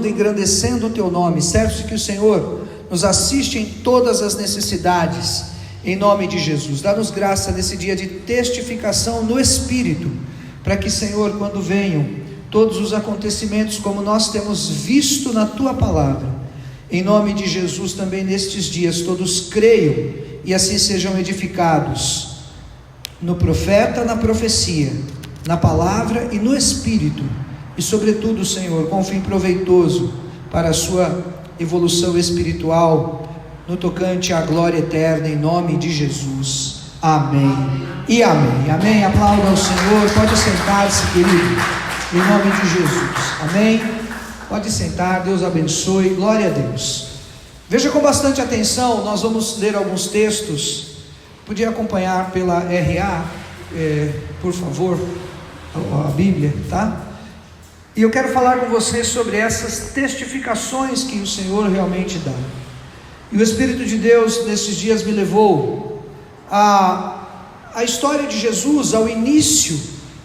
engrandecendo o teu nome, certo que o Senhor nos assiste em todas as necessidades, em nome de Jesus. Dá-nos graça nesse dia de testificação no Espírito, para que, Senhor, quando venham todos os acontecimentos como nós temos visto na tua palavra, em nome de Jesus, também nestes dias todos creiam e assim sejam edificados no profeta, na profecia, na palavra e no Espírito, e sobretudo, Senhor, com um fim proveitoso para a sua evolução espiritual, no tocante à glória eterna, em nome de Jesus. Amém e amém. Amém. Aplauda ao Senhor. Pode sentar-se, querido, em nome de Jesus. Amém. Pode sentar. Deus abençoe. Glória a Deus. Veja com bastante atenção. Nós vamos ler alguns textos. Podia acompanhar pela RA, por favor, a Bíblia, tá? E eu quero falar com vocês sobre essas testificações que o Senhor realmente dá. E o Espírito de Deus nesses dias me levou a história de Jesus, ao início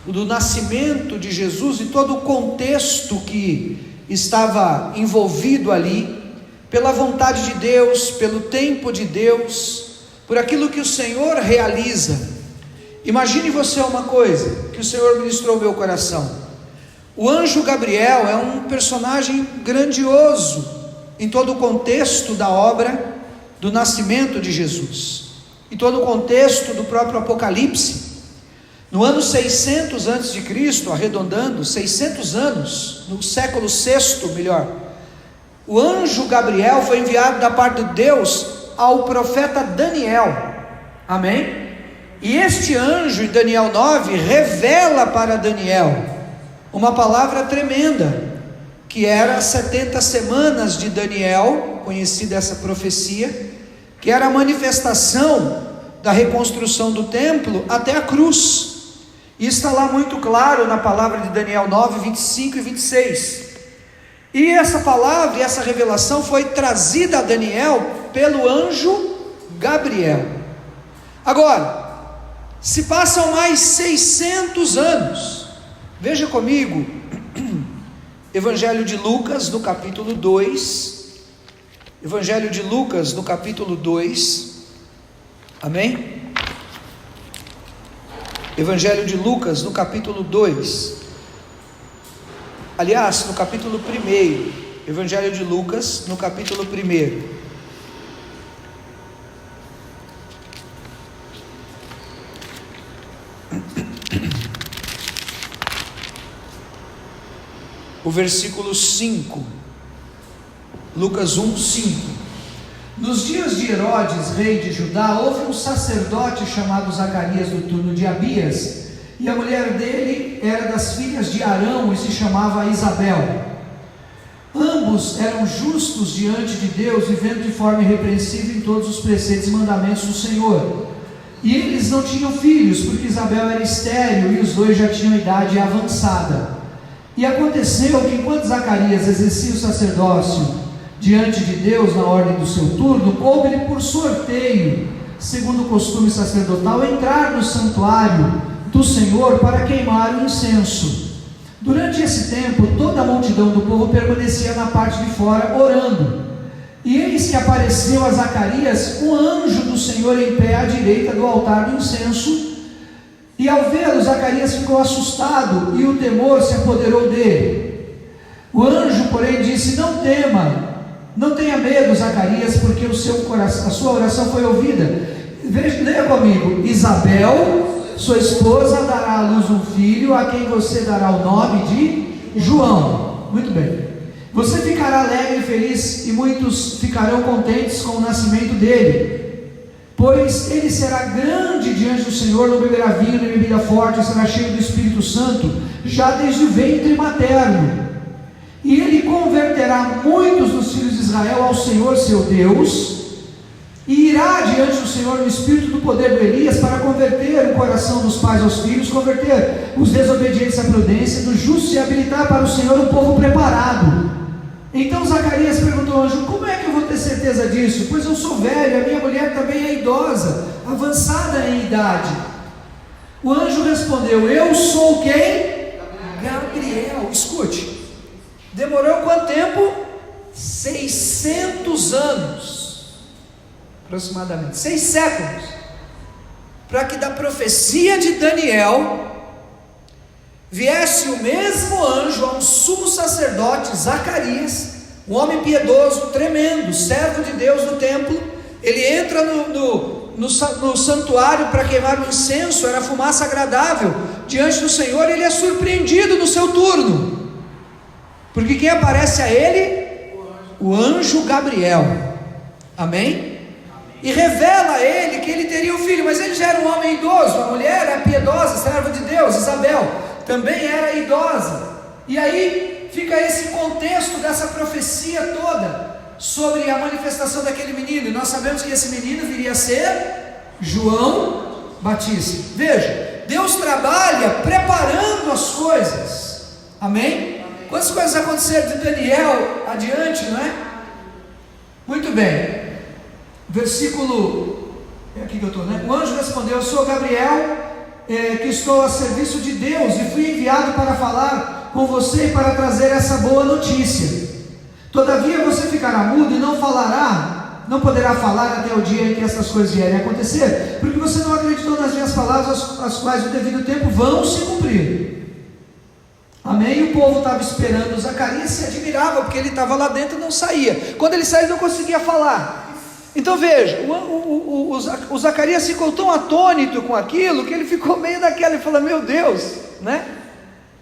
do nascimento de Jesus e todo o contexto que estava envolvido ali, pela vontade de Deus, pelo tempo de Deus, por aquilo que o Senhor realiza. Imagine você uma coisa que o Senhor ministrou ao meu coração. O anjo Gabriel é um personagem grandioso em todo o contexto da obra do nascimento de Jesus, em todo o contexto do próprio Apocalipse. No ano 600 a.C., arredondando, 600 anos, no século VI, melhor, o anjo Gabriel foi enviado da parte de Deus ao profeta Daniel, amém? E este anjo, em Daniel 9, revela para Daniel uma palavra tremenda, que era 70 semanas de Daniel, conhecida essa profecia, que era a manifestação da reconstrução do templo até a cruz. E está lá muito claro na palavra de Daniel 9, 25 e 26. E essa palavra e essa revelação foi trazida a Daniel pelo anjo Gabriel. Agora, se passam mais 600 anos, veja comigo, Evangelho de Lucas, no capítulo 2, Evangelho de Lucas, no capítulo 2, amém? Evangelho de Lucas, no capítulo 2, aliás, no capítulo 1, Evangelho de Lucas, no capítulo 1, o versículo 5, Lucas 1, 5. Nos dias de Herodes, rei de Judá, houve um sacerdote chamado Zacarias, do turno de Abias, e a mulher dele era das filhas de Arão e se chamava Isabel. Ambos eram justos diante de Deus, vivendo de forma irrepreensível em todos os preceitos e mandamentos do Senhor. E eles não tinham filhos, porque Isabel era estéril e os dois já tinham idade avançada. E aconteceu que enquanto Zacarias exercia o sacerdócio diante de Deus na ordem do seu turno, coube-lhe por sorteio, segundo o costume sacerdotal, entrar no santuário do Senhor para queimar o incenso. Durante esse tempo, toda a multidão do povo permanecia na parte de fora orando. E eis que apareceu a Zacarias um anjo do Senhor em pé à direita do altar do incenso. E ao vê-lo, Zacarias ficou assustado e o temor se apoderou dele. O anjo, porém, disse: não tema, não tenha medo, Zacarias, porque a sua oração foi ouvida. Leia comigo: Isabel, sua esposa, dará à luz um filho, a quem você dará o nome de João. Muito bem. Você ficará alegre e feliz, e muitos ficarão contentes com o nascimento dele. Pois ele será grande diante do Senhor, não beberá vinho nem bebida forte, será cheio do Espírito Santo, já desde o ventre materno. E ele converterá muitos dos filhos de Israel ao Senhor seu Deus, e irá diante do Senhor no espírito do poder do Elias, para converter o coração dos pais aos filhos, converter os desobedientes à prudência, dos justos, e habilitar para o Senhor um povo preparado. Então Zacarias perguntou ao anjo: como é que eu vou ter certeza disso? Pois eu sou velho, a minha mulher também é idosa, avançada em idade. O anjo respondeu: eu sou quem? Gabriel. Escute, Demorou quanto tempo? 600 anos, aproximadamente, 6 séculos, para que da profecia de Daniel viesse o mesmo anjo a um sumo sacerdote, Zacarias, um homem piedoso, tremendo, servo de Deus no templo. Ele entra no santuário para queimar o incenso, era fumaça agradável diante do Senhor. Ele é surpreendido no seu turno, porque quem aparece a ele? O anjo Gabriel, amém? E revela a ele que ele teria um filho, mas ele já era um homem idoso. A mulher era piedosa, serva de Deus, Isabel, também era idosa. E aí fica esse contexto dessa profecia toda sobre a manifestação daquele menino. E nós sabemos que esse menino viria a ser João Batista. Veja, Deus trabalha preparando as coisas, amém? Quantas coisas aconteceram de Daniel adiante, não é? Muito bem. Versículo, é aqui que eu estou, né? O anjo respondeu: eu sou Gabriel, que estou a serviço de Deus, e fui enviado para falar com você e para trazer essa boa notícia. Todavia você ficará mudo e não poderá falar até o dia em que essas coisas vierem a acontecer, porque você não acreditou nas minhas palavras, as quais no devido tempo vão se cumprir. Amém? E o povo estava esperando. Zacarias se admirava, porque ele estava lá dentro e não saía. Quando ele saía, ele não conseguia falar. Então veja, o Zacarias ficou tão atônito com aquilo, que ele ficou meio daquela, e falou: meu Deus, né?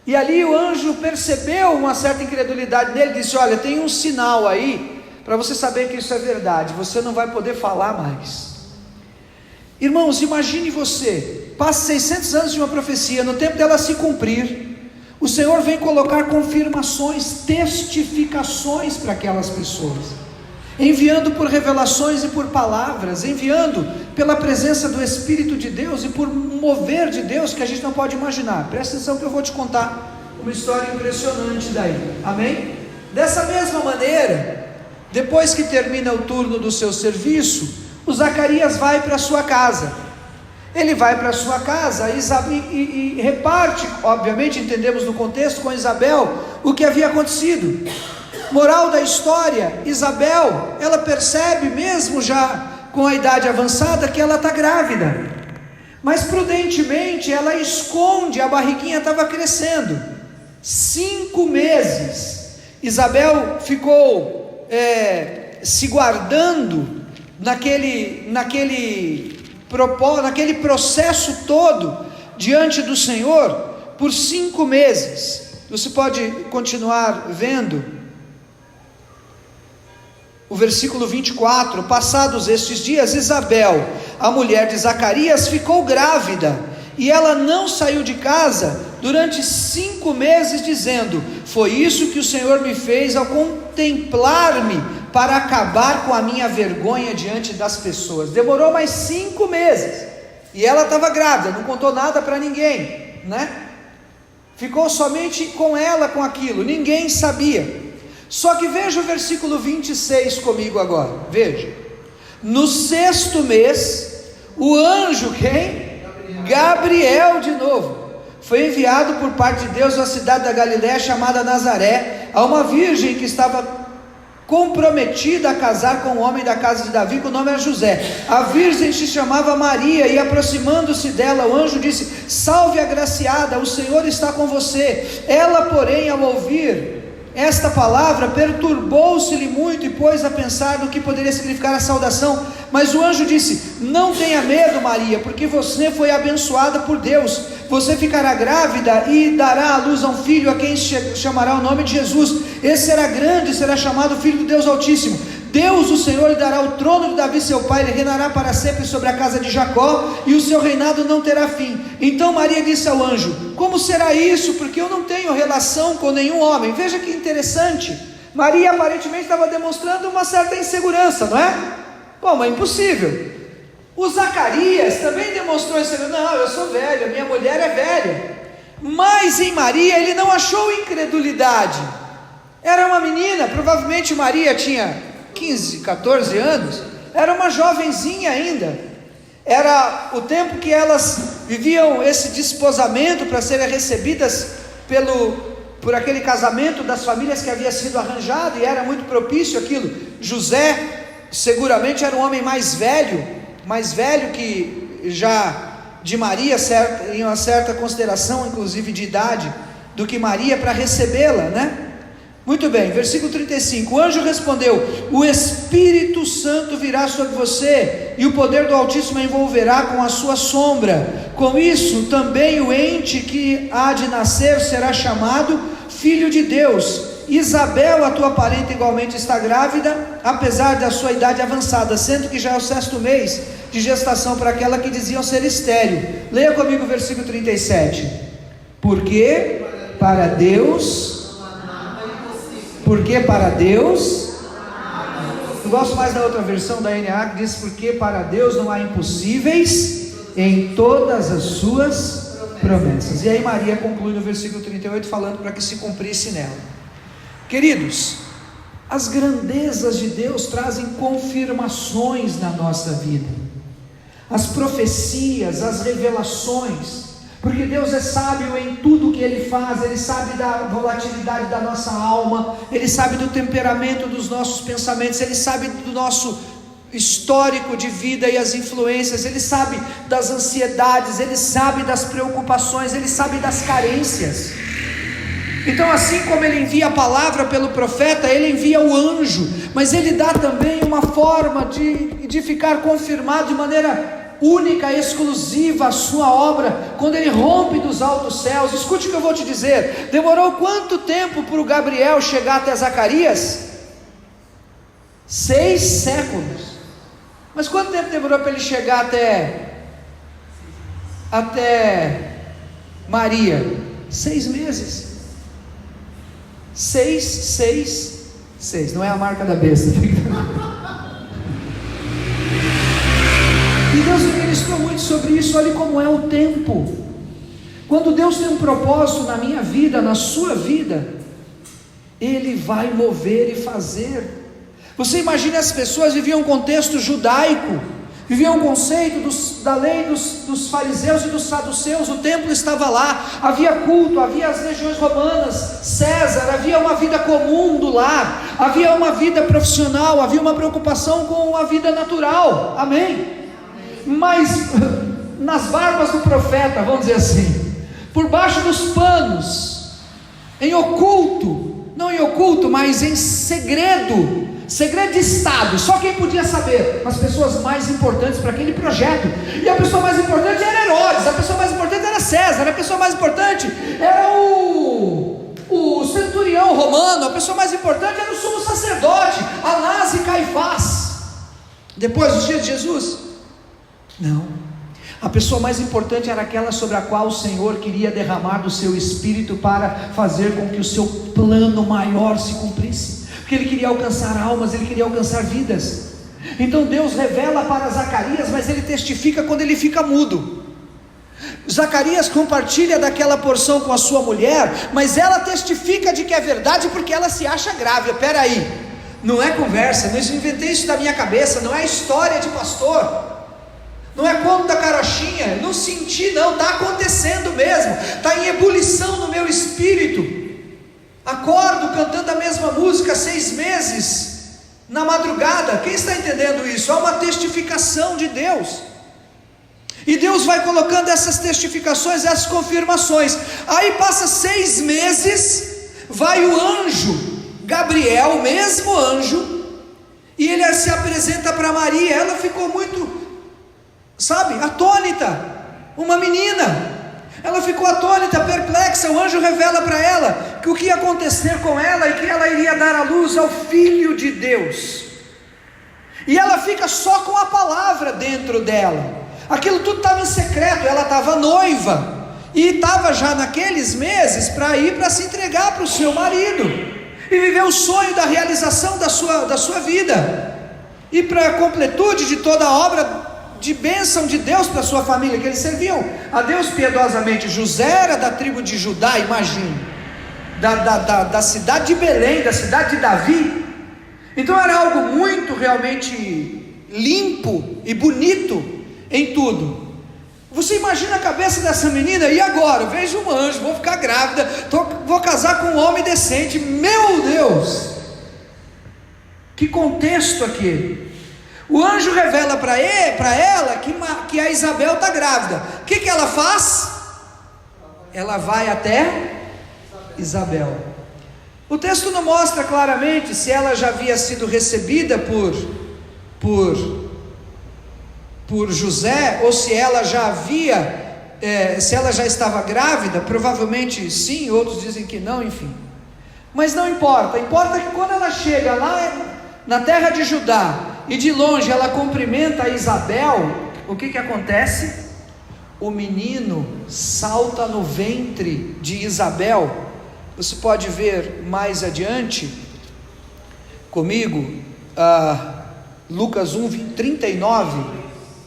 E ali o anjo percebeu uma certa incredulidade nele, disse: olha, tem um sinal aí, para você saber que isso é verdade, você não vai poder falar mais. Irmãos, imagine você, passa 600 anos de uma profecia, no tempo dela se cumprir, o Senhor vem colocar confirmações, testificações para aquelas pessoas, enviando por revelações e por palavras, enviando pela presença do Espírito de Deus e por mover de Deus que a gente não pode imaginar. Presta atenção que eu vou te contar uma história impressionante daí, amém? Dessa mesma maneira, depois que termina o turno do seu serviço, o Zacarias vai para a sua casa. Ele vai para a sua casa e reparte, obviamente entendemos no contexto, com Isabel o que havia acontecido. Moral da história: Isabel, ela percebe, mesmo já com a idade avançada, que ela está grávida, mas prudentemente ela esconde, a barriguinha estava crescendo. 5 meses Isabel ficou se guardando naquele processo todo diante do Senhor por 5 meses. Você pode continuar vendo o versículo 24: passados estes dias, Isabel, a mulher de Zacarias, ficou grávida, e ela não saiu de casa durante 5 meses, dizendo: foi isso que o Senhor me fez ao contemplar-me, para acabar com a minha vergonha diante das pessoas. Demorou mais 5 meses, e ela estava grávida, não contou nada para ninguém, né? Ficou somente com ela, com aquilo, ninguém sabia. Só que veja o versículo 26 comigo agora, veja: no 6º mês, o anjo, quem? Gabriel de novo, foi enviado por parte de Deus à cidade da Galiléia chamada Nazaré, a uma virgem que estava comprometida a casar com um homem da casa de Davi, que o nome era José. A virgem se chamava Maria, e aproximando-se dela, o anjo disse: salve agraciada, o Senhor está com você. Ela, porém, ao ouvir esta palavra, perturbou-se-lhe muito, e pôs a pensar no que poderia significar a saudação. Mas o anjo disse: não tenha medo, Maria, porque você foi abençoada por Deus. Você ficará grávida e dará à luz a um filho, a quem chamará o nome de Jesus. Esse será grande, será chamado Filho do Deus Altíssimo. Deus, o Senhor, lhe dará o trono de Davi seu pai, ele reinará para sempre sobre a casa de Jacó, e o seu reinado não terá fim. Então Maria disse ao anjo: como será isso? Porque eu não tenho relação com nenhum homem. Veja que interessante, Maria aparentemente estava demonstrando uma certa insegurança, não é? Bom, mas impossível. O Zacarias também demonstrou insegurança: não, eu sou velho, minha mulher é velha. Mas em Maria ele não achou incredulidade. Era uma menina, provavelmente Maria tinha 15, 14 anos, era uma jovenzinha ainda, era o tempo que elas viviam esse desposamento para serem recebidas por aquele casamento das famílias que havia sido arranjado, e era muito propício aquilo. José seguramente era um homem mais velho que já de Maria, em uma certa consideração, inclusive de idade, do que Maria, para recebê-la, né? Muito bem, versículo 35, o anjo respondeu: o Espírito Santo virá sobre você, e o poder do Altíssimo a envolverá com a sua sombra. Com isso, também o ente que há de nascer será chamado Filho de Deus. Isabel, a tua parente, igualmente está grávida, apesar da sua idade avançada, sendo que já é o 6º mês de gestação para aquela que diziam ser estéril. Leia comigo o versículo 37. Porque para Deus, eu gosto mais da outra versão da NA, que diz: porque para Deus não há impossíveis em todas as suas promessas. E aí Maria conclui no versículo 38, falando para que se cumprisse nela. Queridos, as grandezas de Deus trazem confirmações na nossa vida, as profecias, as revelações, porque Deus é sábio em tudo que Ele faz. Ele sabe da volatilidade da nossa alma, Ele sabe do temperamento dos nossos pensamentos, Ele sabe do nosso histórico de vida e as influências, Ele sabe das ansiedades, Ele sabe das preocupações, Ele sabe das carências. Então, assim como Ele envia a palavra pelo profeta, Ele envia o anjo, mas Ele dá também uma forma de ficar confirmado de maneira única, exclusiva a sua obra, quando Ele rompe dos altos céus. Escute o que eu vou te dizer. Demorou quanto tempo para o Gabriel chegar até Zacarias? 6 séculos. Mas quanto tempo demorou para ele chegar até Maria? 6 meses. 6, não é a marca da besta. E Deus me ministrou muito sobre isso. Olha como é o tempo. Quando Deus tem um propósito na minha vida, na sua vida, Ele vai mover e fazer. Você imagina, as pessoas viviam um contexto judaico, viviam um conceito da lei dos fariseus e dos saduceus. O templo estava lá, havia culto, havia as legiões romanas, César, havia uma vida comum do lar, havia uma vida profissional, havia uma preocupação com a vida natural, amém? Mas nas barbas do profeta, vamos dizer assim, por baixo dos panos, em oculto, não em oculto, mas em segredo de Estado, só quem podia saber, as pessoas mais importantes para aquele projeto. E a pessoa mais importante era Herodes, a pessoa mais importante era César, a pessoa mais importante era o centurião romano, a pessoa mais importante era o sumo sacerdote, Anás e Caifás. Depois dos dias de Jesus, não, a pessoa mais importante era aquela sobre a qual o Senhor queria derramar do seu Espírito para fazer com que o seu plano maior se cumprisse. Porque Ele queria alcançar almas, Ele queria alcançar vidas. Então Deus revela para Zacarias, mas Ele testifica quando ele fica mudo. Zacarias compartilha daquela porção com a sua mulher, mas ela testifica de que é verdade, porque ela se acha grávida. Peraí, não é conversa, não inventei isso da minha cabeça, não é história de pastor, não é conto da carochinha, não senti não, está acontecendo mesmo, está em ebulição no meu espírito. Acordo cantando a mesma música 6 meses, na madrugada. Quem está entendendo isso? Há uma testificação de Deus, e Deus vai colocando essas testificações, essas confirmações. Aí passa 6 meses, vai o anjo Gabriel, o mesmo anjo, e ele se apresenta para Maria. Ela ficou muito, atônita, uma menina. Ela ficou atônita, perplexa. O anjo revela para ela que o que ia acontecer com ela e que ela iria dar à luz ao Filho de Deus. E ela fica só com a palavra dentro dela. Aquilo tudo estava em secreto. Ela estava noiva e estava já naqueles meses para ir para se entregar para o seu marido e viver o sonho da realização da sua vida, e para a completude de toda a obra de bênção de Deus para a sua família, que eles serviam a Deus piedosamente. José era da tribo de Judá, imagine, da cidade de Belém, da cidade de Davi. Então era algo muito realmente limpo e bonito em tudo. Você imagina a cabeça dessa menina, e agora? Vejo um anjo, vou ficar grávida, vou casar com um homem decente, meu Deus! Que contexto aquele? O anjo revela para ela que a Isabel está grávida. O que ela faz? Ela vai até Isabel. O texto não mostra claramente se ela já havia sido recebida por José, ou se ela já se ela já estava grávida. Provavelmente sim, outros dizem que não, enfim. Mas não importa, importa que quando ela chega lá na terra de Judá, e de longe ela cumprimenta a Isabel, o que acontece? O menino salta no ventre de Isabel. Você pode ver mais adiante comigo, Lucas 1:39.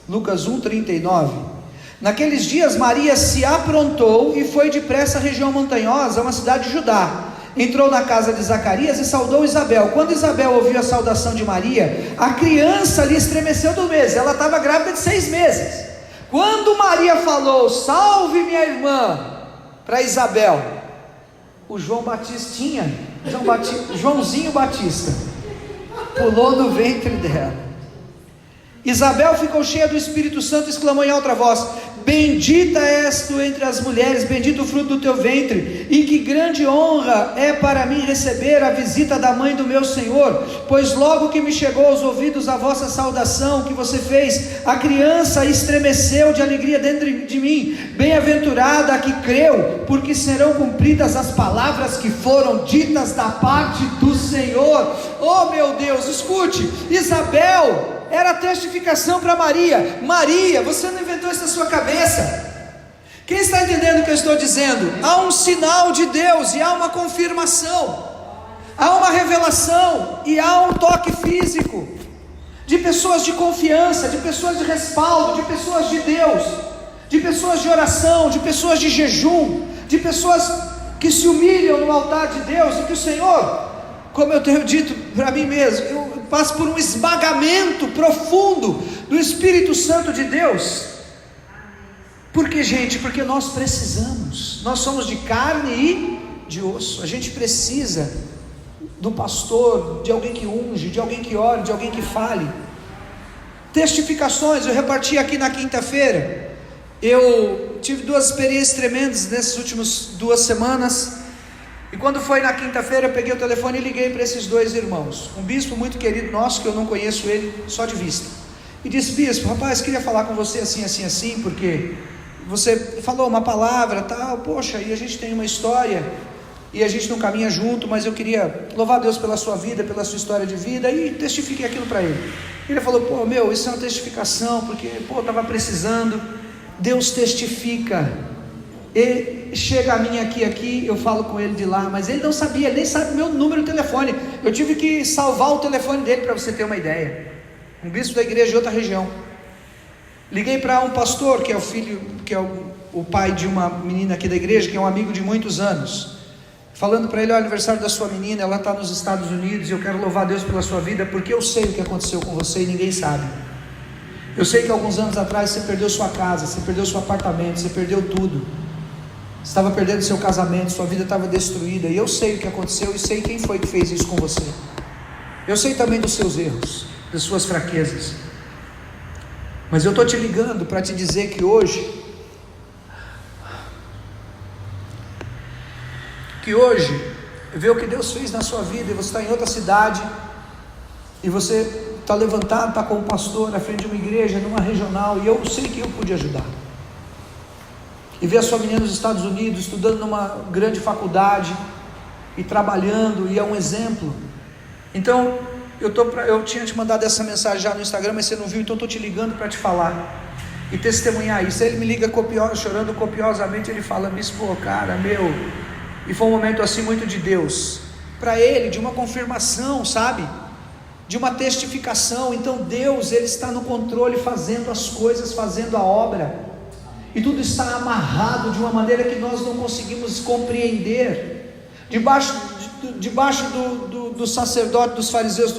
Lucas 1:39. Naqueles dias Maria se aprontou e foi depressa à região montanhosa, uma cidade de Judá. Entrou na casa de Zacarias e saudou Isabel. Quando Isabel ouviu a saudação de Maria, a criança lhe estremeceu do mês. Ela estava grávida de 6 meses. Quando Maria falou, salve minha irmã, para Isabel, o Joãozinho Batista, pulou no ventre dela. Isabel ficou cheia do Espírito Santo e exclamou em alta voz: bendita és tu entre as mulheres, bendito o fruto do teu ventre, e que grande honra é para mim receber a visita da mãe do meu Senhor, pois logo que me chegou aos ouvidos a vossa saudação que você fez, a criança estremeceu de alegria dentro de mim. Bem-aventurada a que creu, porque serão cumpridas as palavras que foram ditas da parte do Senhor. Oh meu Deus, escute, Isabel era testificação para Maria. Maria, você não inventou isso na sua cabeça. Quem está entendendo o que eu estou dizendo? Há um sinal de Deus e há uma confirmação, há uma revelação e há um toque físico de pessoas de confiança, de pessoas de respaldo, de pessoas de Deus, de pessoas de oração, de pessoas de jejum, de pessoas que se humilham no altar de Deus, e que o Senhor, como eu tenho dito para mim mesmo, eu passo por um esmagamento profundo do Espírito Santo de Deus. Por que, gente? Porque nós precisamos, nós somos de carne e de osso, a gente precisa do pastor, de alguém que unge, de alguém que ore, de alguém que fale. Testificações, eu reparti aqui na quinta-feira. Eu tive 2 experiências tremendas nessas últimas 2 semanas. E quando foi na quinta-feira, eu peguei o telefone e liguei para esses 2 irmãos. Um bispo muito querido nosso, que eu não conheço ele só de vista. E disse: bispo, rapaz, queria falar com você assim, porque você falou uma palavra, tal, poxa, e a gente tem uma história, e a gente não caminha junto, mas eu queria louvar Deus pela sua vida, pela sua história de vida, e testifiquei aquilo para ele. Ele falou: isso é uma testificação, porque, estava precisando. Deus testifica. Ele chega a mim aqui, eu falo com ele de lá, mas ele não sabia, ele nem sabe o meu número de telefone. Eu tive que salvar o telefone dele para você ter uma ideia. Um bispo da igreja de outra região. Liguei para um pastor que é o filho, que é o pai de uma menina aqui da igreja, que é um amigo de muitos anos, falando para ele: olha, aniversário da sua menina, ela está nos Estados Unidos, e eu quero louvar Deus pela sua vida, porque eu sei o que aconteceu com você e ninguém sabe. Eu sei que alguns anos atrás você perdeu sua casa, você perdeu seu apartamento, você perdeu tudo. Você estava perdendo seu casamento, sua vida estava destruída, e eu sei o que aconteceu, e sei quem foi que fez isso com você. Eu sei também dos seus erros, das suas fraquezas, mas eu estou te ligando para te dizer que hoje, vê o que Deus fez na sua vida, e você está em outra cidade, e você está levantado, está com um pastor na frente de uma igreja, numa regional, e eu sei que eu pude ajudar. E ver a sua menina nos Estados Unidos, estudando numa grande faculdade, e trabalhando, e é um exemplo. Então, eu tinha te mandado essa mensagem já no Instagram, mas você não viu, então estou te ligando para te falar, e testemunhar isso. Ele me liga chorando copiosamente, ele fala: bispo, cara, e foi um momento assim muito de Deus, para ele, de uma confirmação, sabe? De uma testificação. Então Deus, Ele está no controle, fazendo as coisas, fazendo a obra, e tudo está amarrado de uma maneira que nós não conseguimos compreender. debaixo do sacerdote, dos fariseus,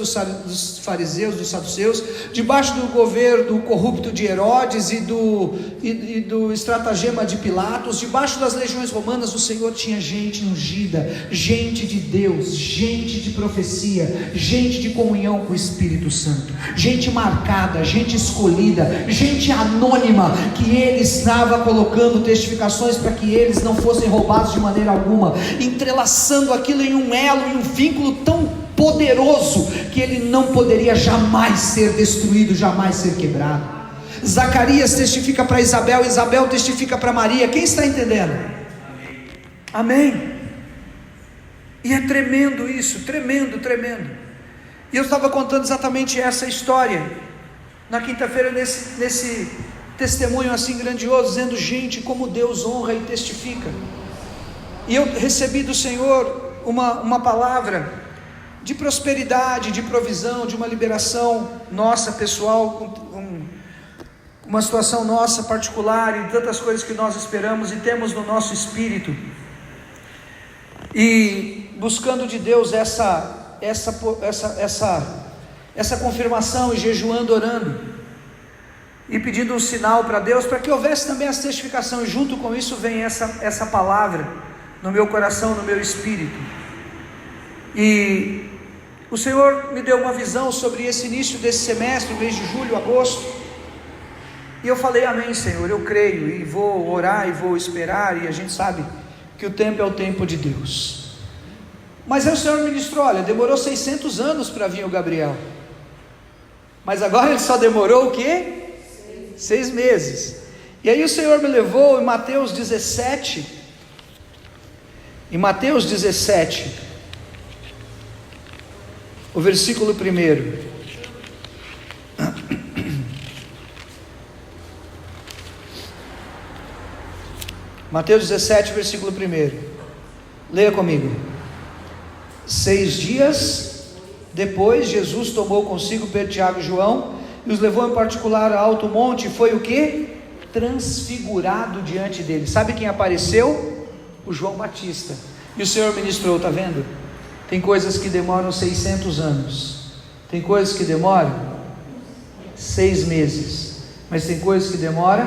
dos saduceus, debaixo do governo corrupto de Herodes e do estratagema de Pilatos, debaixo das legiões romanas, o Senhor tinha gente ungida, gente de Deus, gente de profecia, gente de comunhão com o Espírito Santo, gente marcada, gente escolhida, gente anônima, que Ele estava colocando testificações para que eles não fossem roubados de maneira alguma, entrelaçando aquilo em um elo, em um vínculo tão poderoso, que ele não poderia jamais ser destruído, jamais ser quebrado. Zacarias testifica para Isabel, Isabel testifica para Maria. Quem está entendendo? Amém. E é tremendo isso, tremendo. E eu estava contando exatamente essa história na quinta-feira, nesse testemunho assim grandioso, dizendo: gente, como Deus honra e testifica. E eu recebi do Senhor uma palavra de prosperidade, de provisão, de uma liberação nossa pessoal, uma situação nossa particular, e tantas coisas que nós esperamos e temos no nosso espírito, e buscando de Deus essa confirmação, e jejuando, orando, e pedindo um sinal para Deus, para que houvesse também essa testificação, e junto com isso vem essa palavra no meu coração, no meu espírito. E o Senhor me deu uma visão sobre esse início desse semestre, mês de julho, agosto, e eu falei: amém, Senhor, eu creio, e vou orar, e vou esperar, e a gente sabe que o tempo é o tempo de Deus. Mas aí o Senhor me ministrou: olha, demorou 600 anos para vir o Gabriel, mas agora ele só demorou o quê? 6 meses. E aí o Senhor me levou em Mateus 17, o versículo 1. Mateus 17, versículo 1. Leia comigo. 6 dias depois, Jesus tomou consigo Pedro, Tiago e João, e os levou em particular a alto monte, e foi o que? Transfigurado diante dele. Sabe quem apareceu? O João Batista. E o Senhor ministrou: está vendo? Tem coisas que demoram 600 anos, tem coisas que demoram 6 meses, mas tem coisas que demoram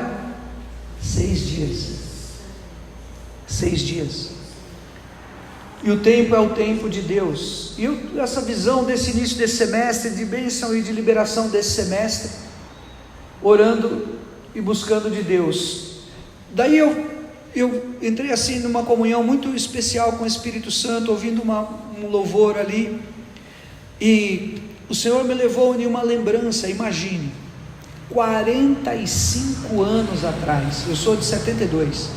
6 dias. 6 dias. E o tempo é o tempo de Deus. E essa visão desse início desse semestre, de bênção e de liberação desse semestre, orando e buscando de Deus. Daí eu entrei assim numa comunhão muito especial com o Espírito Santo, ouvindo um louvor ali, e o Senhor me levou em uma lembrança. Imagine, 45 anos atrás, eu sou de 72,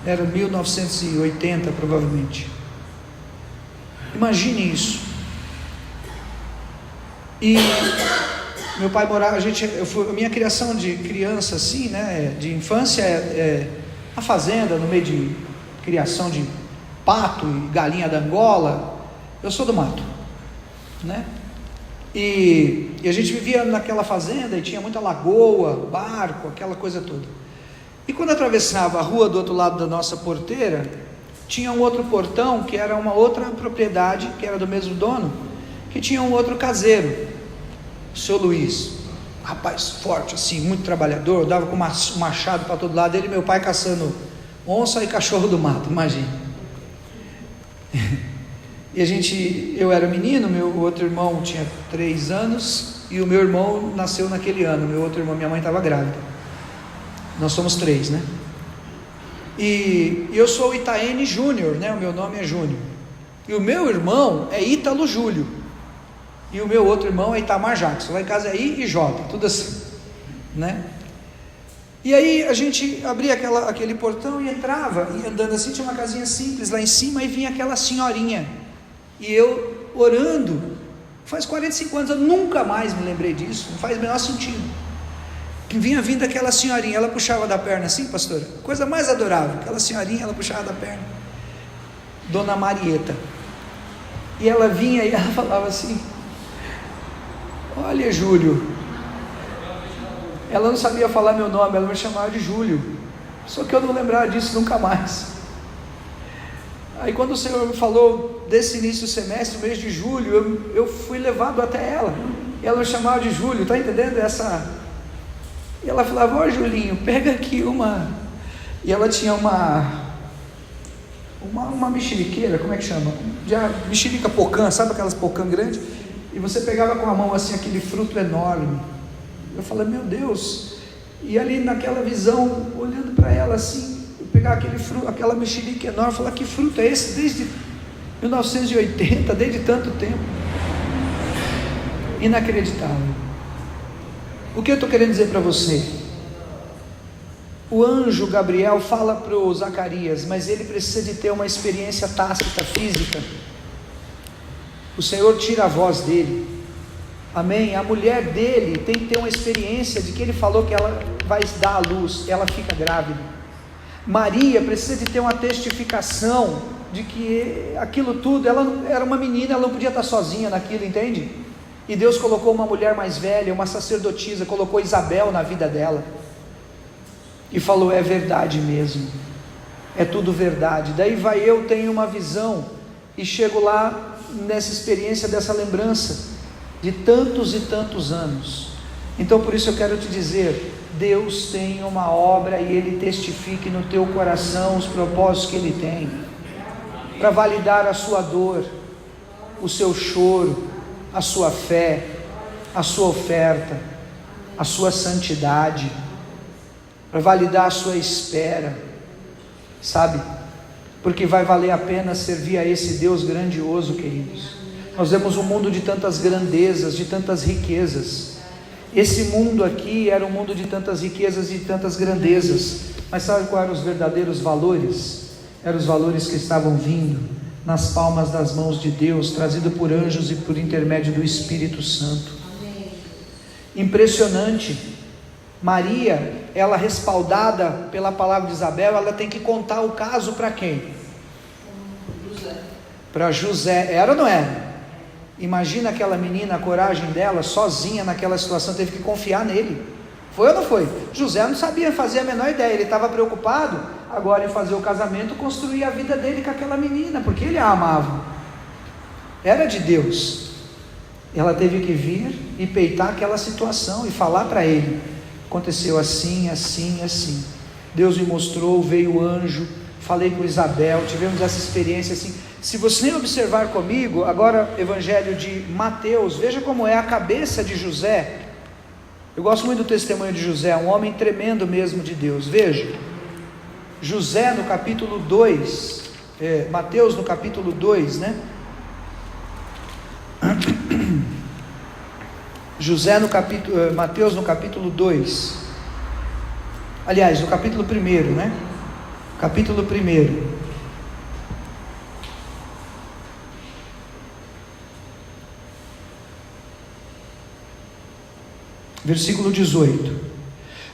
era 1980 provavelmente, imagine isso. E meu pai morava, a minha criação de criança assim, né, de infância a fazenda, no meio de criação de pato e galinha da Angola. Eu sou do mato, né? E a gente vivia naquela fazenda, e tinha muita lagoa, barco, aquela coisa toda. E quando atravessava a rua do outro lado da nossa porteira, tinha um outro portão, que era uma outra propriedade, que era do mesmo dono, que tinha um outro caseiro, o seu Luiz, rapaz forte assim, muito trabalhador, dava com um machado para todo lado, ele e meu pai caçando onça e cachorro do mato, imagine. E eu era menino, meu outro irmão tinha 3 anos, e o meu irmão nasceu naquele ano, meu outro irmão, minha mãe estava grávida, nós somos 3, né? E eu sou Itaene Júnior, né? O meu nome é Júnior, e o meu irmão é Ítalo Júlio, e o meu outro irmão é Itamar Jackson. Lá em casa é I e J, tudo assim, né? E aí a gente abria aquele portão e entrava, e andando assim, tinha uma casinha simples lá em cima, e vinha aquela senhorinha, e eu orando, faz 45 anos, eu nunca mais me lembrei disso, não faz o menor sentido, que vinha vindo aquela senhorinha, ela puxava da perna assim, pastora, coisa mais adorável, aquela senhorinha, ela puxava da perna, Dona Marieta, e ela vinha e ela falava assim: olha, Júlio, ela não sabia falar meu nome, ela me chamava de Júlio, só que eu não lembrava disso nunca mais. Aí quando o Senhor me falou desse início do semestre, mês de julho, eu fui levado até ela. Ela me chamava de Júlio, tá entendendo? E ela falava: ó Julinho, pega aqui uma. E ela tinha uma mexeriqueira, como é que chama? Mexerica pocã, sabe aquelas pocã grandes? E você pegava com a mão assim aquele fruto enorme. Eu falei: meu Deus. E ali naquela visão, olhando para ela assim, eu pegava aquele fruto, aquela mexerica enorme, falar: que fruto é esse? Desde 1980, desde tanto tempo. Inacreditável. O que eu estou querendo dizer para você? O anjo Gabriel fala para o Zacarias, mas ele precisa de ter uma experiência tácita, física. O Senhor tira a voz dele, amém? A mulher dele tem que ter uma experiência de que ele falou que ela vai dar à luz, ela fica grávida. Maria precisa de ter uma testificação de que aquilo tudo, ela era uma menina, ela não podia estar sozinha naquilo, entende? E Deus colocou uma mulher mais velha, uma sacerdotisa, colocou Isabel na vida dela, e falou: é verdade mesmo, é tudo verdade. Daí eu tenho uma visão, e chego lá nessa experiência, dessa lembrança, de tantos e tantos anos. Então por isso eu quero te dizer, Deus tem uma obra, e Ele testifique no teu coração os propósitos que Ele tem, para validar a sua dor, o seu choro, a sua fé, a sua oferta, a sua santidade, para validar a sua espera, sabe? Porque vai valer a pena servir a esse Deus grandioso, queridos. Nós vemos um mundo de tantas grandezas, de tantas riquezas. Esse mundo aqui era um mundo de tantas riquezas e de tantas grandezas, mas sabe quais eram os verdadeiros valores? Eram os valores que estavam vindo nas palmas das mãos de Deus, trazido por anjos e por intermédio do Espírito Santo. Impressionante. Maria, ela respaldada pela palavra de Isabel, ela tem que contar o caso para quem? Para José. Era ou não era? Imagina aquela menina, a coragem dela, sozinha naquela situação, teve que confiar nele. Foi ou não foi? José não sabia, fazia a menor ideia, ele estava preocupado agora em fazer o casamento, construir a vida dele com aquela menina, porque ele a amava, era de Deus. Ela teve que vir e peitar aquela situação e falar para ele: aconteceu assim, assim, assim. Deus me mostrou, veio o anjo, falei com Isabel, tivemos essa experiência assim. Se você observar comigo, agora Evangelho de Mateus, veja como é a cabeça de José. Eu gosto muito do testemunho de José, um homem tremendo mesmo de Deus. Veja, José no capítulo 2, Mateus no capítulo 2, né? Mateus no capítulo 2, aliás, no capítulo 1, né? Capítulo 1, versículo 18.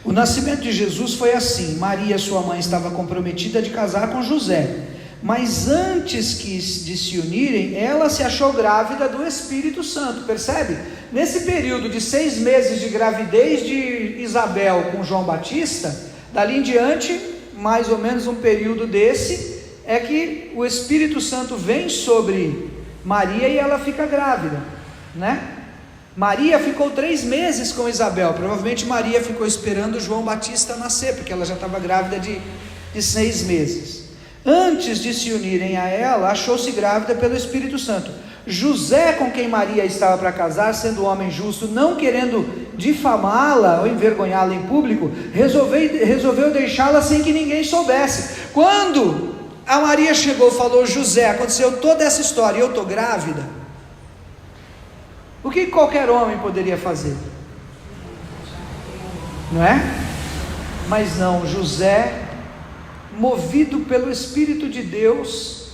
O nascimento de Jesus foi assim: Maria, sua mãe, estava comprometida de casar com José, mas antes de se unirem, ela se achou grávida do Espírito Santo. Percebe? Nesse período de 6 meses de gravidez de Isabel com João Batista, dali em diante, mais ou menos um período desse, é que o Espírito Santo vem sobre Maria e ela fica grávida, né? Maria ficou 3 meses com Isabel. Provavelmente Maria ficou esperando João Batista nascer, porque ela já estava grávida de 6 meses. Antes de se unirem a ela, achou-se grávida pelo Espírito Santo. José, com quem Maria estava para casar, sendo um homem justo, não querendo difamá-la ou envergonhá-la em público, resolveu deixá-la sem que ninguém soubesse. Quando a Maria chegou e falou: José, aconteceu toda essa história e eu estou grávida, o que qualquer homem poderia fazer? Não é? Mas não, José, movido pelo Espírito de Deus,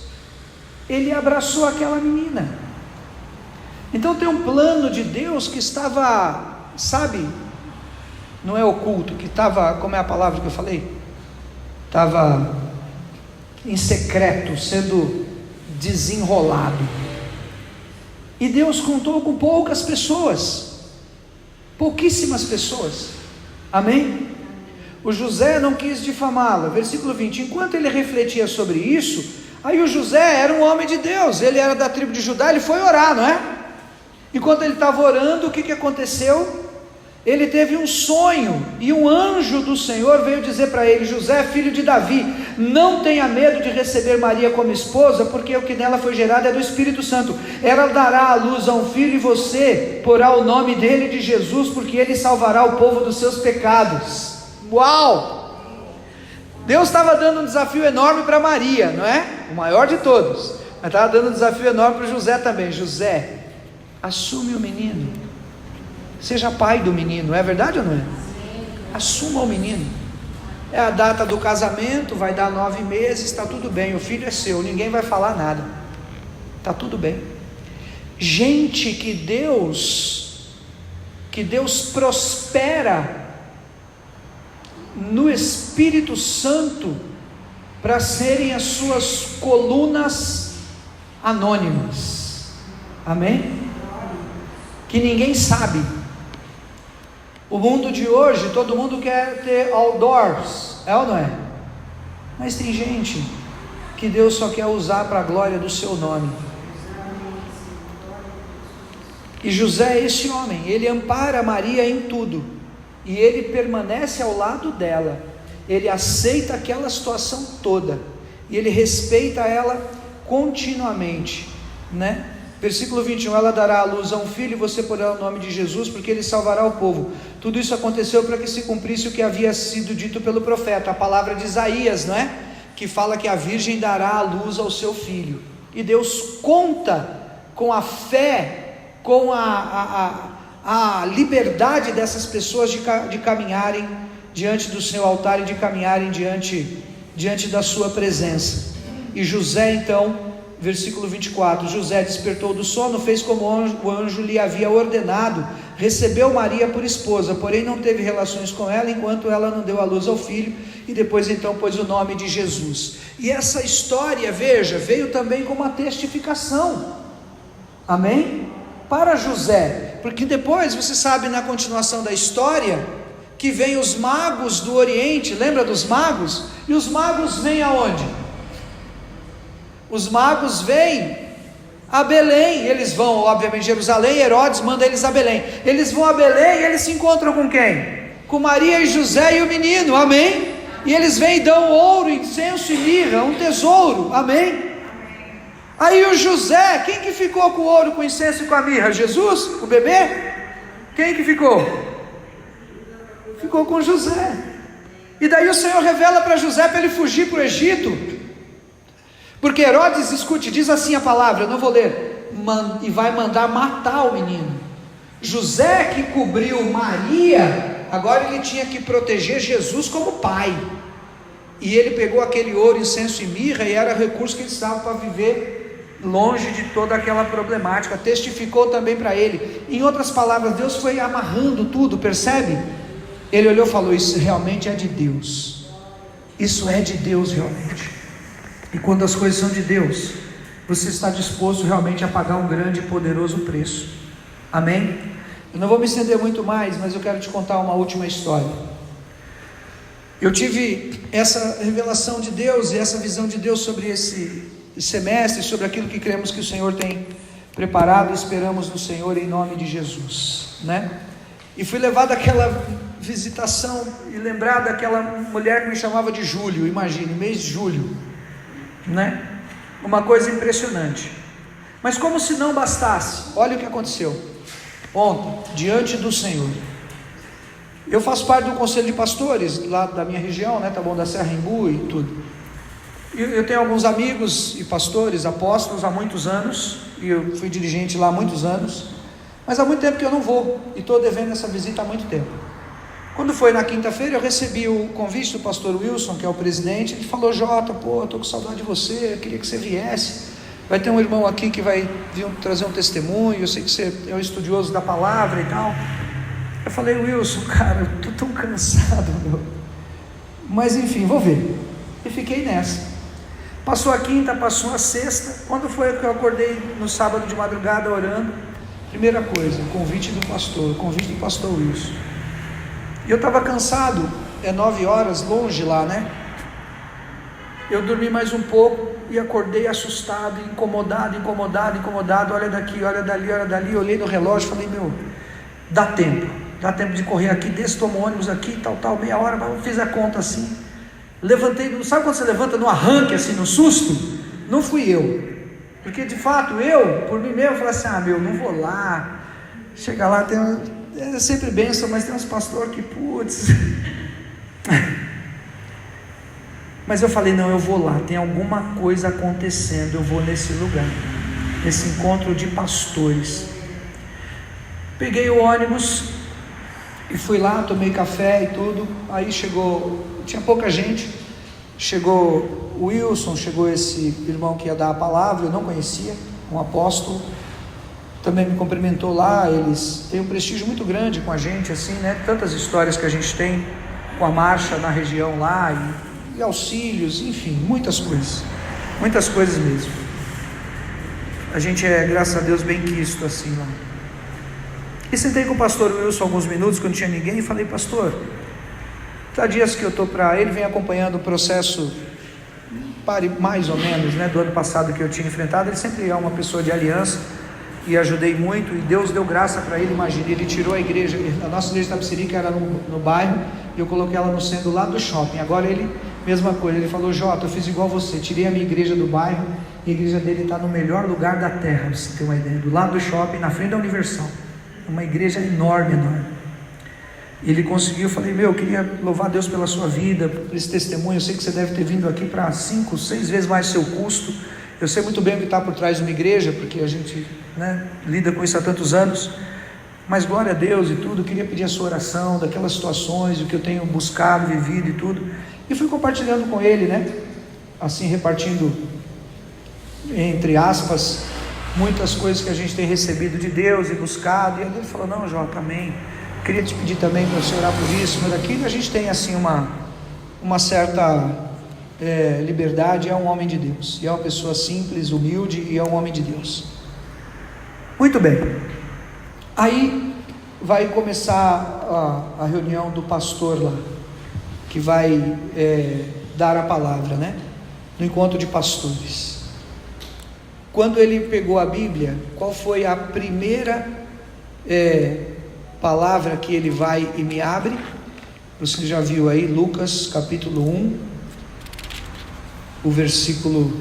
ele abraçou aquela menina. Então tem um plano de Deus que estava, sabe, não é oculto, que estava, como é a palavra que eu falei? Estava em secreto, sendo desenrolado. E Deus contou com poucas pessoas, pouquíssimas pessoas, amém? O José não quis difamá-la. Versículo 20: enquanto ele refletia sobre isso, Aí o José era um homem de Deus, ele era da tribo de Judá, ele foi orar, não é? Enquanto ele estava orando, o que aconteceu? Ele teve um sonho, e um anjo do Senhor veio dizer para ele: José, filho de Davi, não tenha medo de receber Maria como esposa, porque o que nela foi gerado é do Espírito Santo. Ela dará à luz a um filho, e você porá o nome dele de Jesus, porque ele salvará o povo dos seus pecados. Uau! Deus estava dando um desafio enorme para Maria, não é? O maior de todos, mas estava dando um desafio enorme para José também. José, assume o menino, seja pai do menino, é verdade ou não é? Assuma o menino. É a data do casamento, vai dar 9 meses, está tudo bem, o filho é seu, ninguém vai falar nada, está tudo bem. Gente que Deus prospera no Espírito Santo para serem as suas colunas anônimas, amém? Que ninguém sabe. O mundo de hoje, todo mundo quer ter outdoors, é ou não é? Mas tem gente que Deus só quer usar para a glória do seu nome. E José é esse homem, ele ampara Maria em tudo, e ele permanece ao lado dela, ele aceita aquela situação toda, e ele respeita ela continuamente, né? Versículo 21, ela dará à luz a um filho, e você porá o nome de Jesus, porque ele salvará o povo. Tudo isso aconteceu para que se cumprisse o que havia sido dito pelo profeta, a palavra de Isaías, não é? Que fala que a virgem dará à luz ao seu filho, e Deus conta com a fé, com a liberdade dessas pessoas de caminharem diante do seu altar e de caminharem diante da sua presença. E José então, versículo 24, José despertou do sono, fez como o anjo lhe havia ordenado, recebeu Maria por esposa, porém não teve relações com ela, enquanto ela não deu à luz ao filho, e depois então pôs o nome de Jesus. E essa história, veja, veio também como uma testificação, amém? Para José, porque depois, você sabe, na continuação da história, que vem os magos do Oriente, lembra dos magos? E os magos vêm aonde? Os magos vêm a Belém, eles vão obviamente a Jerusalém, Herodes manda eles a Belém, eles vão a Belém e eles se encontram com quem? Com Maria e José e o menino, amém? E eles vêm e dão ouro, incenso e mirra, um tesouro, amém? Aí o José, quem que ficou com o ouro, com o incenso e com a mirra? Jesus? O bebê? Quem que ficou? Ficou com José. E daí o Senhor revela para José para ele fugir para o Egito, porque Herodes, escute, diz assim a palavra, eu não vou ler, e vai mandar matar o menino. José, que cobriu Maria, agora ele tinha que proteger Jesus como pai, e ele pegou aquele ouro, incenso e mirra, e era recurso que ele estava para viver longe de toda aquela problemática. Testificou também para ele. Em outras palavras, Deus foi amarrando tudo, percebe? Ele olhou e falou: isso realmente é de Deus, isso é de Deus realmente. E quando as coisas são de Deus, você está disposto realmente a pagar um grande e poderoso preço, amém? Eu não vou me estender muito mais, mas eu quero te contar uma última história. Eu tive essa revelação de Deus e essa visão de Deus sobre esse semestre, sobre aquilo que cremos que o Senhor tem preparado, e esperamos no Senhor em nome de Jesus, né? E fui levado àquela visitação e lembrar daquela mulher que me chamava de Júlio, imagine, mês de julho, né? Uma coisa impressionante. Mas como se não bastasse, olha o que aconteceu ontem, diante do Senhor. Eu faço parte do conselho de pastores lá da minha região, né? Tá bom, da Serra Embu e tudo. Eu tenho alguns amigos e pastores, apóstolos há muitos anos, e eu fui dirigente lá há muitos anos, mas há muito tempo que eu não vou, e estou devendo essa visita há muito tempo. Quando foi na quinta-feira, eu recebi o convite do pastor Wilson, que é o presidente. Ele falou: Jota, pô, estou com saudade de você, eu queria que você viesse, vai ter um irmão aqui que vai vir trazer um testemunho, eu sei que você é um estudioso da palavra e tal. Eu falei: Wilson, cara, eu estou tão cansado, meu, mas enfim, vou ver. E fiquei nessa. Passou a quinta, passou a sexta. Quando foi que eu acordei no sábado de madrugada orando? Primeira coisa, o convite do pastor Wilson. E eu estava cansado, é 9 horas, longe lá, né? eu dormi mais um pouco e acordei assustado, incomodado, olha daqui, olha dali, olhei no relógio, falei, dá tempo de correr aqui, tomo ônibus aqui, tal, meia hora, fiz a conta assim, levantei, sabe quando você levanta no arranque assim, no susto? Não fui eu, porque de fato por mim mesmo, falei assim, não vou lá, chega lá, é sempre bênção, mas tem uns pastores que, putz, mas eu falei, não, eu vou lá, tem alguma coisa acontecendo, eu vou nesse lugar, nesse encontro de pastores. Peguei o ônibus e fui lá, tomei café e tudo. Aí tinha pouca gente, chegou o Wilson, chegou esse irmão que ia dar a palavra, eu não conhecia, um apóstolo, também me cumprimentou lá. Eles têm um prestígio muito grande com a gente, assim, né? Tantas histórias que a gente tem com a marcha na região lá, e auxílios, enfim, muitas coisas mesmo. A gente é, graças a Deus, bem quisto assim lá. E sentei com o pastor Wilson alguns minutos, quando não tinha ninguém, e falei, pastor, há dias que eu estou ele vem acompanhando o processo, mais ou menos, né, do ano passado que eu tinha enfrentado. Ele sempre é uma pessoa de aliança, e ajudei muito, e Deus deu graça para ele. Imagina, ele tirou a igreja, a nossa igreja de Itapecerica era no bairro, e eu coloquei ela no centro lá do shopping. Agora mesma coisa, ele falou, Jota, eu fiz igual você, tirei a minha igreja do bairro, e a igreja dele está no melhor lugar da terra, pra você ter uma ideia, do lado do shopping, na frente da Universal, uma igreja enorme. Ele conseguiu. Eu falei, eu queria louvar Deus pela sua vida, por esse testemunho. Eu sei que você deve ter vindo aqui para 5, 6 vezes mais seu custo. Eu sei muito bem o que está por trás de uma igreja, porque a gente, né, lida com isso há tantos anos, mas glória a Deus e tudo. Eu queria pedir a sua oração daquelas situações, o que eu tenho buscado, vivido e tudo, e fui compartilhando com ele, né, assim, repartindo, entre aspas, muitas coisas que a gente tem recebido de Deus e buscado. E ele falou, não, Jota, amém, queria te pedir também para você orar por isso, mas aqui a gente tem assim uma certa liberdade. É um homem de Deus, e é uma pessoa simples, humilde, e é um homem de Deus. Muito bem, aí vai começar a reunião do pastor lá, que vai dar a palavra, né, no encontro de pastores. Quando ele pegou a Bíblia, qual foi a primeira palavra que ele vai e me abre? Você já viu aí, Lucas capítulo 1, o versículo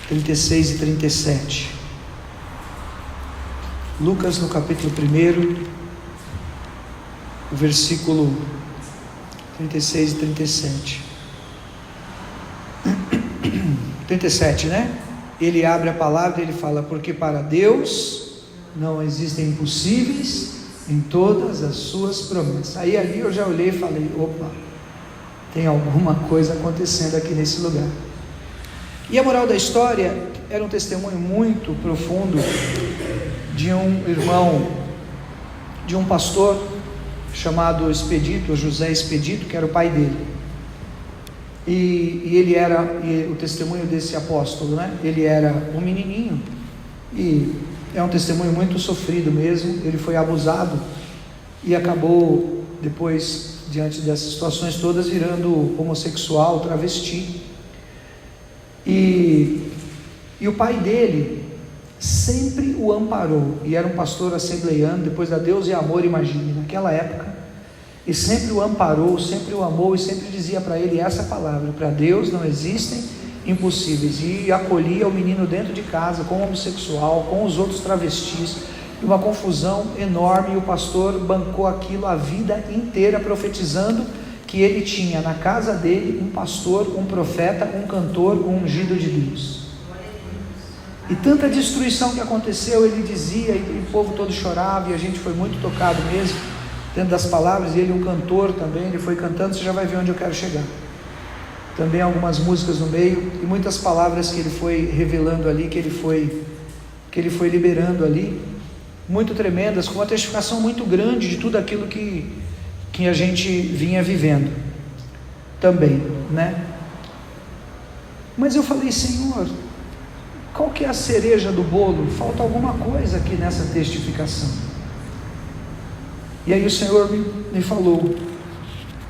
36 e 37. Lucas no capítulo 1, o versículo 36 e 37. 37, né? Ele abre a palavra e ele fala, porque para Deus não existem impossíveis em todas as suas promessas. Aí ali eu já olhei e falei, opa, tem alguma coisa acontecendo aqui nesse lugar. E a moral da história era um testemunho muito profundo de um irmão, de um pastor chamado Expedito, José Expedito, que era o pai dele. E ele era, o testemunho desse apóstolo, né? Ele era um menininho, e é um testemunho muito sofrido mesmo. Ele foi abusado e acabou depois, diante dessas situações todas, virando homossexual, travesti. E o pai dele sempre o amparou, e era um pastor assembleiano, depois da Deus e Amor, imagine, naquela época. E sempre o amparou, sempre o amou, e sempre dizia para ele essa palavra: para Deus não existem impossíveis. E acolhia o menino dentro de casa, com o homossexual, com os outros travestis, uma confusão enorme. E o pastor bancou aquilo a vida inteira, profetizando que ele tinha na casa dele um pastor, um profeta, um cantor, um ungido de Deus. E tanta destruição que aconteceu, ele dizia, e o povo todo chorava, e a gente foi muito tocado mesmo, dentro das palavras. E ele, um cantor também, ele foi cantando, você já vai ver onde eu quero chegar. Também algumas músicas no meio, e muitas palavras que ele foi revelando ali, que ele foi liberando ali, muito tremendas, com uma testificação muito grande de tudo aquilo que a gente vinha vivendo também, né? Mas eu falei: Senhor, qual que é a cereja do bolo? Falta alguma coisa aqui nessa testificação. E aí o Senhor me falou,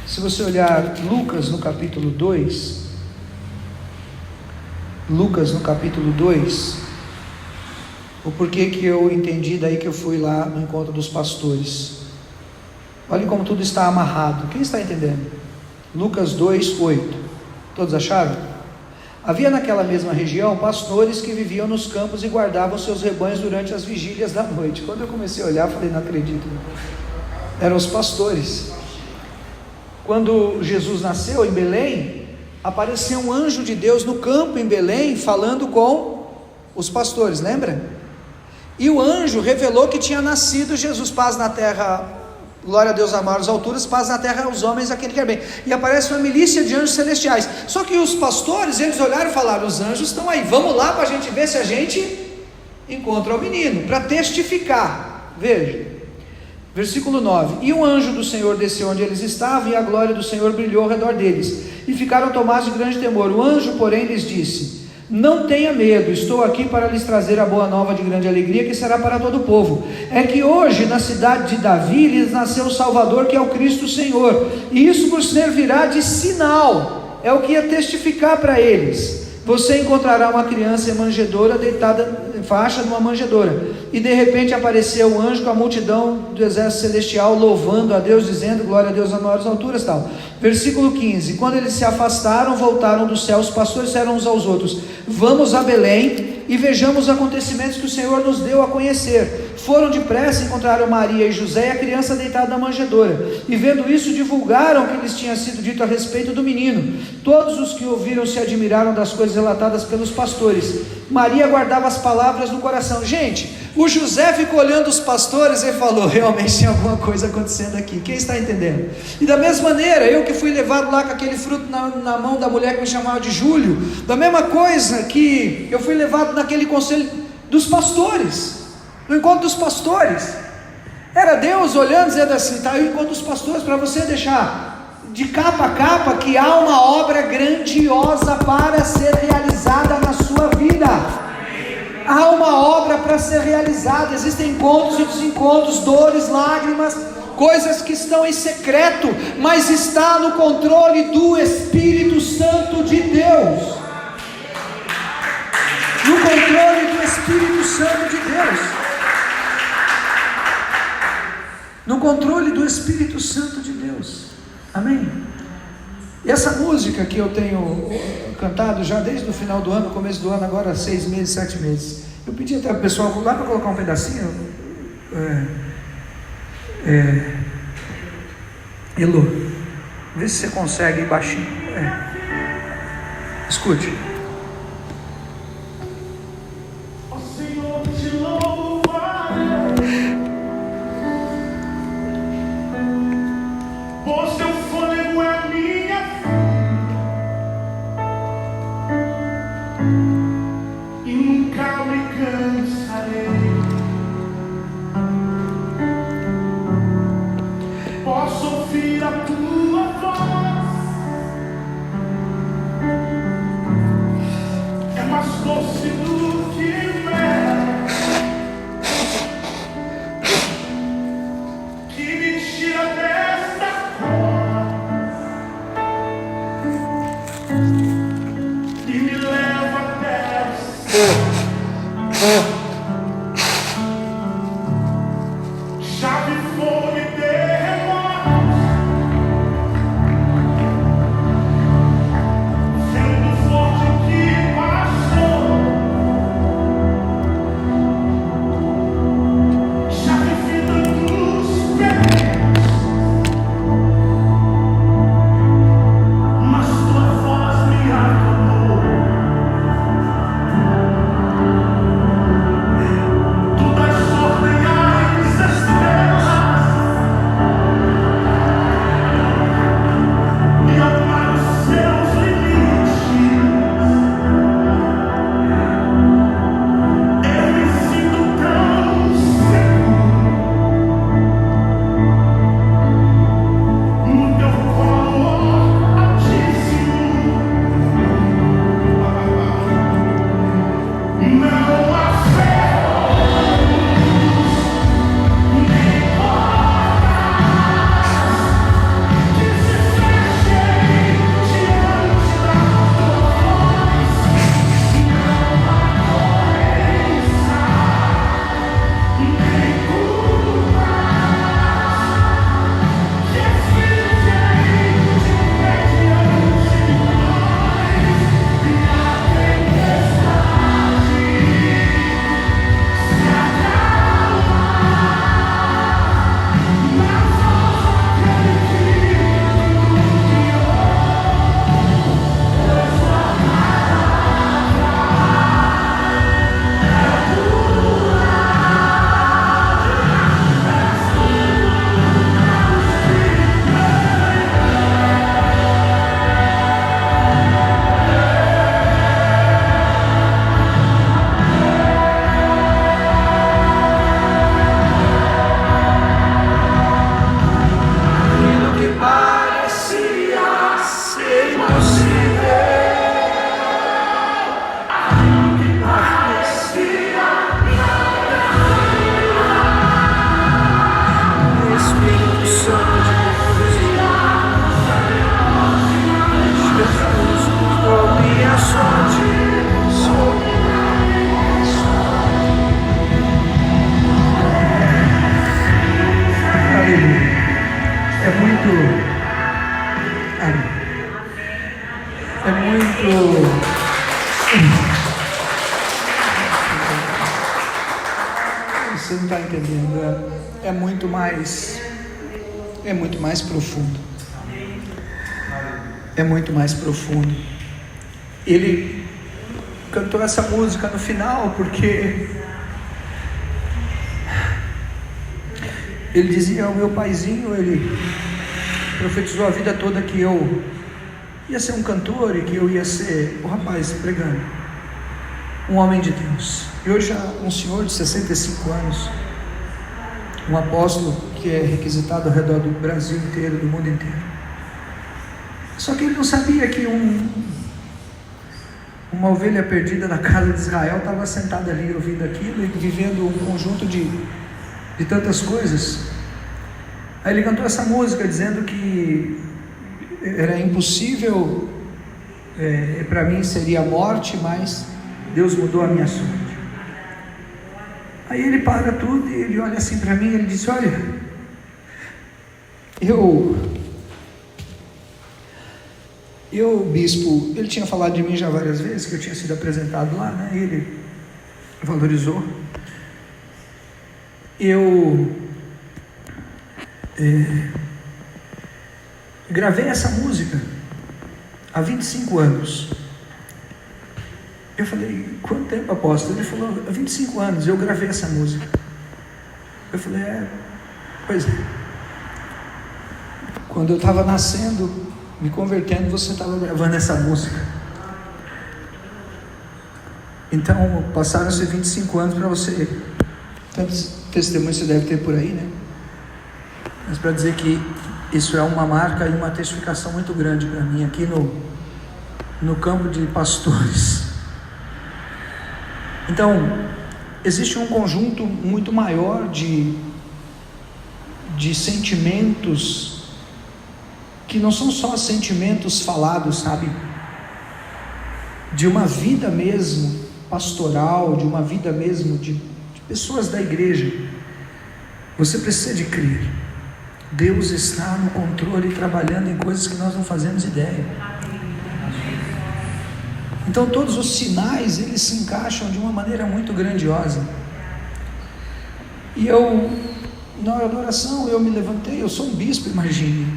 se você olhar Lucas no capítulo 2, Lucas no capítulo 2, o porquê que eu entendi daí que eu fui lá no encontro dos pastores. Olha como tudo está amarrado. Quem está entendendo? Lucas 2, 8. Todos acharam? Havia naquela mesma região pastores que viviam nos campos e guardavam seus rebanhos durante as vigílias da noite. Quando eu comecei a olhar, eu falei, não acredito. Eram os pastores. Quando Jesus nasceu em Belém, apareceu um anjo de Deus no campo em Belém, falando com os pastores, lembra? E o anjo revelou que tinha nascido Jesus, paz na terra, glória a Deus nas maiores alturas, paz na terra aos homens a quem Ele quer bem. E aparece uma milícia de anjos celestiais. Só que os pastores, eles olharam e falaram, os anjos estão aí, vamos lá para a gente ver se a gente encontra o menino, para testificar. Veja, versículo 9, e um anjo do Senhor desceu onde eles estavam, e a glória do Senhor brilhou ao redor deles, e ficaram tomados de grande temor. O anjo, porém, lhes disse, não tenha medo, estou aqui para lhes trazer a boa nova de grande alegria, que será para todo o povo. É que hoje na cidade de Davi lhes nasceu o Salvador, que é o Cristo Senhor, e isso vos servirá de sinal, é o que ia testificar para eles. Você encontrará uma criança em manjedoura, deitada em faixa de uma manjedoura. E de repente apareceu um anjo com a multidão do exército celestial, louvando a Deus, dizendo, glória a Deus nas maiores alturas, tal. Versículo 15, quando eles se afastaram, voltaram do céu, os pastores disseram uns aos outros, vamos a Belém e vejamos os acontecimentos que o Senhor nos deu a conhecer. Foram depressa, encontraram Maria e José e a criança deitada na manjedoura, e vendo isso, divulgaram o que lhes tinha sido dito a respeito do menino. Todos os que ouviram se admiraram das coisas relatadas pelos pastores. Maria guardava as palavras no coração. Gente, o José ficou olhando os pastores e falou, realmente tem alguma coisa acontecendo aqui. Quem está entendendo? E da mesma maneira, eu que fui levado lá com aquele fruto na mão da mulher que me chamava de Júlio, da mesma coisa que eu fui levado naquele conselho dos pastores, no encontro dos pastores, era Deus olhando, dizendo assim, está aí o encontro dos pastores, para você deixar de capa a capa, que há uma obra grandiosa para ser realizada na sua vida. Há uma obra para ser realizada, existem encontros e desencontros, dores, lágrimas, coisas que estão em secreto, mas está no controle do Espírito Santo de Deus, no controle do Espírito Santo de Deus, no controle do Espírito Santo de Deus, amém? E essa música que eu tenho cantado já desde o final do ano, começo do ano, agora 6 meses, 7 meses, eu pedi até para o pessoal lá para colocar um pedacinho, Elô, vê se você consegue ir baixinho, escute. Você não está entendendo, é muito mais profundo. É muito mais profundo. Ele cantou essa música no final porque ele dizia ao meu paizinho, ele profetizou a vida toda que eu ia ser um cantor e que eu ia ser o rapaz pregando, um homem de Deus. E hoje já um senhor de 65 anos, um apóstolo que é requisitado ao redor do Brasil inteiro, do mundo inteiro. Só que ele não sabia que uma ovelha perdida da casa de Israel estava sentada ali ouvindo aquilo e vivendo um conjunto de tantas coisas. Aí ele cantou essa música dizendo que era impossível, para mim seria a morte, mas Deus mudou a minha sorte. Aí ele para tudo e ele olha assim para mim e ele disse: olha, eu, bispo, ele tinha falado de mim já várias vezes, que eu tinha sido apresentado lá, né? Ele valorizou. Eu gravei essa música há 25 anos. Eu falei: quanto tempo, apóstolo? Ele falou: há 25 anos eu gravei essa música. Eu falei: pois é. Quando eu estava nascendo, me convertendo, você estava gravando essa música. Então, passaram-se 25 anos para você. Tantos testemunhos você deve ter por aí, né? Mas para dizer que isso é uma marca e uma testificação muito grande para mim aqui no campo de pastores. Então, existe um conjunto muito maior de sentimentos, que não são só sentimentos falados, sabe? De uma vida mesmo pastoral, de uma vida mesmo de pessoas da igreja. Você precisa de crer. Deus está no controle, trabalhando em coisas que nós não fazemos ideia. Então todos os sinais, eles se encaixam de uma maneira muito grandiosa. E na hora da oração, eu me levantei, eu sou um bispo, imagine.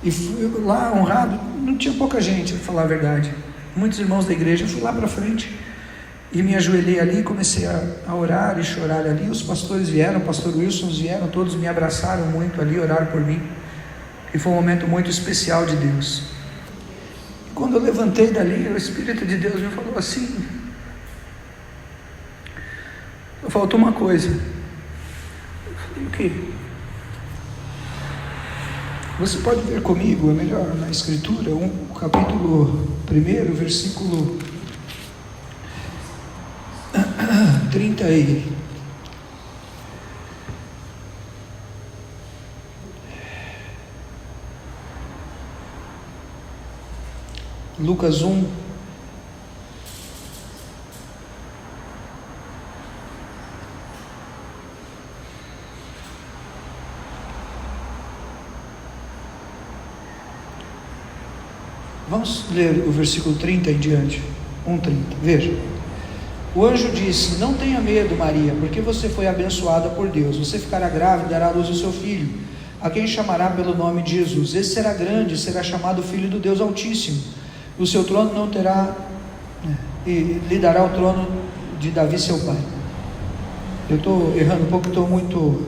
E fui lá honrado, não tinha pouca gente, para falar a verdade, muitos irmãos da igreja. Eu fui lá para frente e me ajoelhei ali, comecei a orar e chorar ali. Os pastores vieram, o pastor Wilson vieram, todos me abraçaram muito ali, oraram por mim, e foi um momento muito especial de Deus. E quando eu levantei dali, o Espírito de Deus me falou assim: faltou uma coisa. Eu falei: o quê? Você pode ver comigo, é melhor na escritura, capítulo 1, versículo 30 aí. Lucas 1. Vamos ler o versículo 30 em diante. 1:30. Veja. O anjo disse: não tenha medo, Maria, porque você foi abençoada por Deus. Você ficará grávida e dará à luz ao seu filho, a quem chamará pelo nome de Jesus. Esse será grande, será chamado Filho do Deus Altíssimo. O seu trono não terá, e lhe dará o trono de Davi seu pai. Eu estou errando um pouco, estou muito.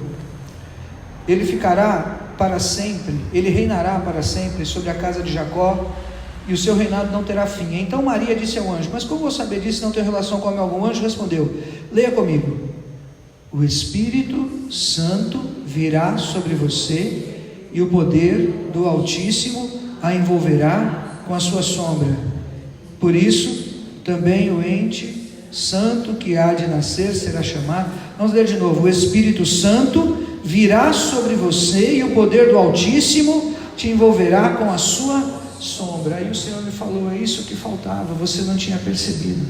Ele ficará para sempre, ele reinará para sempre sobre a casa de Jacó, e o seu reinado não terá fim. Então Maria disse ao anjo: mas como vou saber disso? Não tenho relação com homem algum. O anjo respondeu: leia comigo. O Espírito Santo virá sobre você, e o poder do Altíssimo a envolverá com a sua sombra. Por isso, também o ente santo que há de nascer será chamado. Vamos ler de novo. O Espírito Santo virá sobre você, e o poder do Altíssimo te envolverá com a sua sombra. Aí o Senhor me falou: é isso que faltava, você não tinha percebido.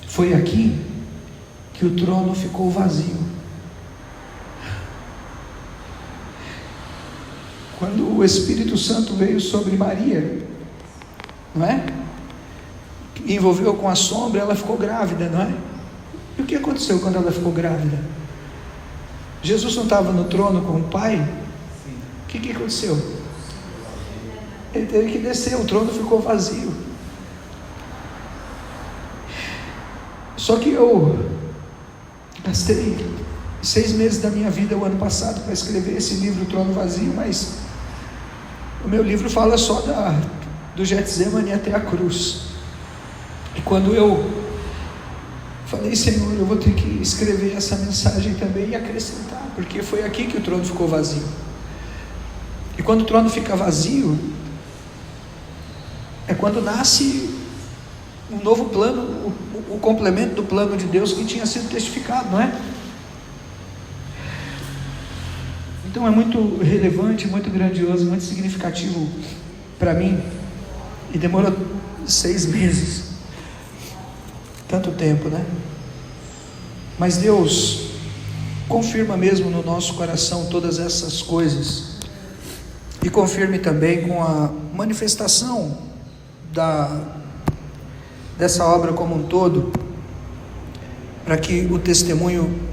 Foi aqui que o trono ficou vazio. quando o Espírito Santo veio sobre Maria, não é? Envolveu com a sombra, ela ficou grávida, não é? E o que aconteceu quando ela ficou grávida? Jesus não estava no trono com o Pai? O que aconteceu? Ele teve que descer, o trono ficou vazio. Só que eu gastei 6 meses da minha vida o ano passado para escrever esse livro, O Trono Vazio, mas o meu livro fala só do Getsemane até a cruz. E quando eu falei, Senhor, eu vou ter que escrever essa mensagem também e acrescentar, porque foi aqui que o trono ficou vazio. E quando o trono fica vazio, é quando nasce um novo plano, o complemento do plano de Deus que tinha sido testificado, não é? Então é muito relevante, muito grandioso, muito significativo para mim, e demorou 6 meses, tanto tempo, né? Mas Deus confirma mesmo no nosso coração todas essas coisas, e confirme também com a manifestação dessa obra como um todo, para que o testemunho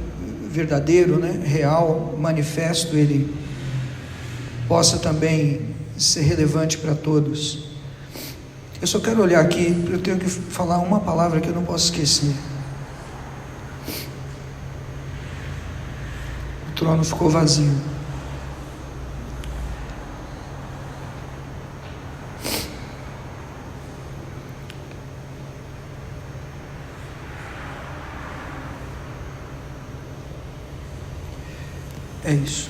verdadeiro, né, real, manifesto, ele possa também ser relevante para todos. Eu só quero olhar aqui, eu tenho que falar uma palavra que eu não posso esquecer. O trono ficou vazio. É isso.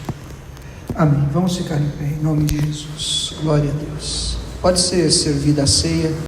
Amém. Vamos ficar em pé, em nome de Jesus. Glória a Deus. Pode ser servida a ceia.